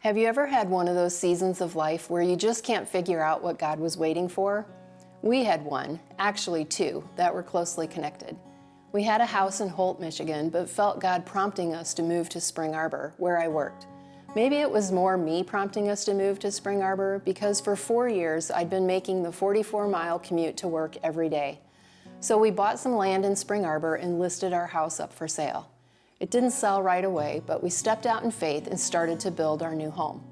Have you ever had one of those seasons of life where you just can't figure out what God was waiting for? We had one, actually two, that were closely connected. We had a house in Holt, Michigan, but felt God prompting us to move to Spring Arbor, where I worked. Maybe it was more me prompting us to move to Spring Arbor because for 4 years I'd been making the 44-mile commute to work every day. So we bought some land in Spring Arbor and listed our house up for sale. It didn't sell right away, but we stepped out in faith and started to build our new home.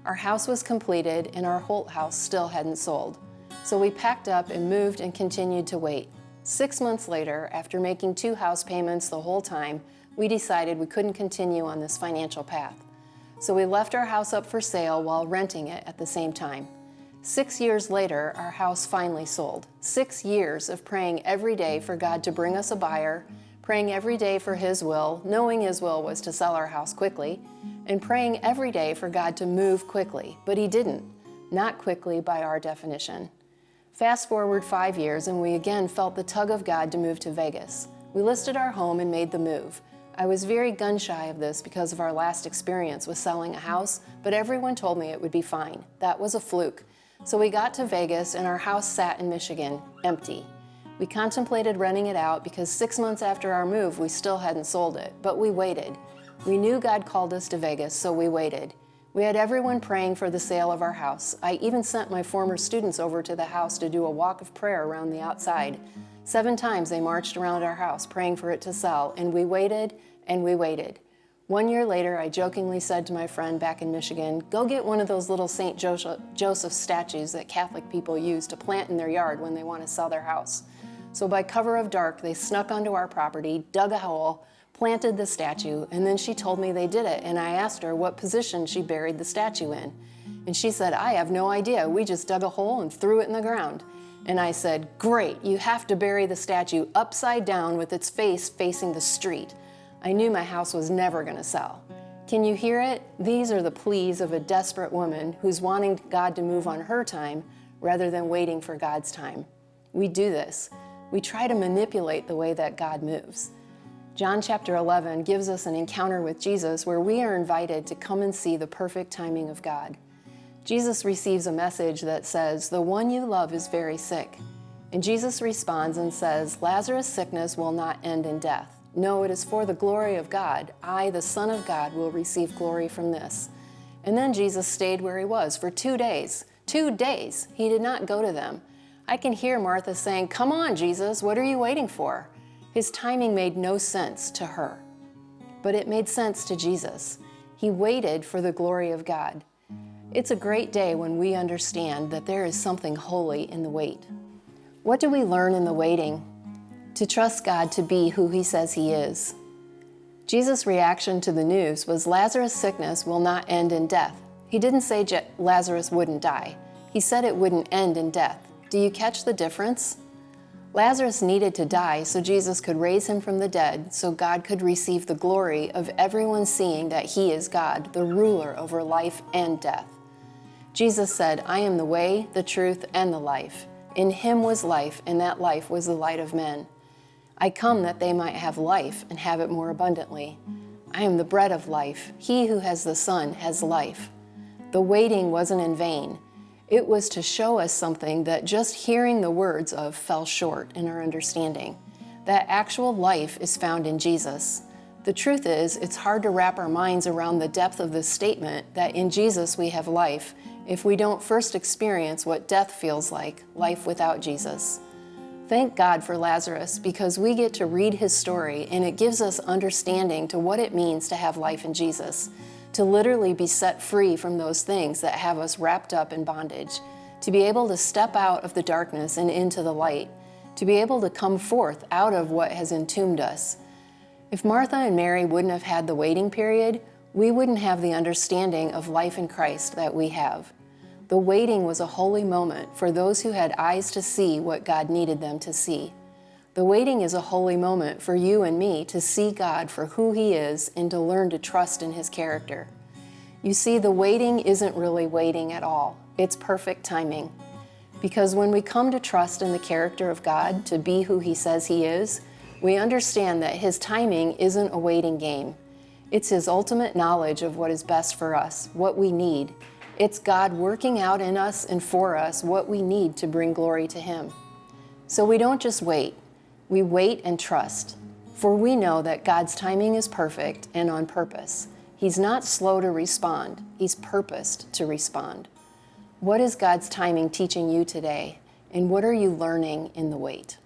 Our house was completed and our Holt house still hadn't sold. So we packed up and moved and continued to wait. 6 months later, after making 2 house payments the whole time, we decided we couldn't continue on this financial path. So we left our house up for sale while renting it at the same time. 6 years later, our house finally sold. 6 years of praying every day for God to bring us a buyer, praying every day for His will, knowing His will was to sell our house quickly, and praying every day for God to move quickly, but He didn't. Not quickly by our definition. Fast forward 5 years and we again felt the tug of God to move to Vegas. We listed our home and made the move. I was very gun-shy of this because of our last experience with selling a house, but everyone told me it would be fine. That was a fluke. So we got to Vegas and our house sat in Michigan, empty. We contemplated renting it out because 6 months after our move, we still hadn't sold it, but we waited. We knew God called us to Vegas, so we waited. We had everyone praying for the sale of our house. I even sent my former students over to the house to do a walk of prayer around the outside. 7 times they marched around our house praying for it to sell, and we waited and we waited. 1 year later, I jokingly said to my friend back in Michigan, "Go get one of those little St. Joseph statues that Catholic people use to plant in their yard when they want to sell their house." So by cover of dark, they snuck onto our property, dug a hole, planted the statue, and then she told me they did it, and I asked her what position she buried the statue in. And she said, "I have no idea. We just dug a hole and threw it in the ground." And I said, "Great, you have to bury the statue upside down with its face facing the street." I knew my house was never going to sell. Can you hear it? These are the pleas of a desperate woman who's wanting God to move on her time rather than waiting for God's time. We do this. We try to manipulate the way that God moves. John chapter 11 gives us an encounter with Jesus where we are invited to come and see the perfect timing of God. Jesus receives a message that says, "The one you love is very sick." And Jesus responds and says, "Lazarus' sickness will not end in death. No, it is for the glory of God. I, the Son of God, will receive glory from this." And then Jesus stayed where He was for 2 days. 2 days. He did not go to them. I can hear Martha saying, "Come on, Jesus, what are you waiting for?" His timing made no sense to her, but it made sense to Jesus. He waited for the glory of God. It's a great day when we understand that there is something holy in the wait. What do we learn in the waiting? To trust God to be who He says He is. Jesus' reaction to the news was Lazarus' sickness will not end in death. He didn't say Lazarus wouldn't die. He said it wouldn't end in death. Do you catch the difference? Lazarus needed to die so Jesus could raise him from the dead, so God could receive the glory of everyone seeing that He is God, the ruler over life and death. Jesus said, "I am the way, the truth, and the life. In Him was life, and that life was the light of men. I come that they might have life and have it more abundantly. I am the bread of life. He who has the Son has life." The waiting wasn't in vain. It was to show us something that just hearing the words of fell short in our understanding. That actual life is found in Jesus. The truth is, it's hard to wrap our minds around the depth of this statement that in Jesus we have life if we don't first experience what death feels like, life without Jesus. Thank God for Lazarus because we get to read his story and it gives us understanding to what it means to have life in Jesus. To literally be set free from those things that have us wrapped up in bondage, to be able to step out of the darkness and into the light, to be able to come forth out of what has entombed us. If Martha and Mary wouldn't have had the waiting period, we wouldn't have the understanding of life in Christ that we have. The waiting was a holy moment for those who had eyes to see what God needed them to see. The waiting is a holy moment for you and me to see God for who He is and to learn to trust in His character. You see, the waiting isn't really waiting at all. It's perfect timing. Because when we come to trust in the character of God, to be who He says He is, we understand that His timing isn't a waiting game. It's His ultimate knowledge of what is best for us, what we need. It's God working out in us and for us what we need to bring glory to Him. So we don't just wait. We wait and trust, for we know that God's timing is perfect and on purpose. He's not slow to respond. He's purposed to respond. What is God's timing teaching you today, and what are you learning in the wait?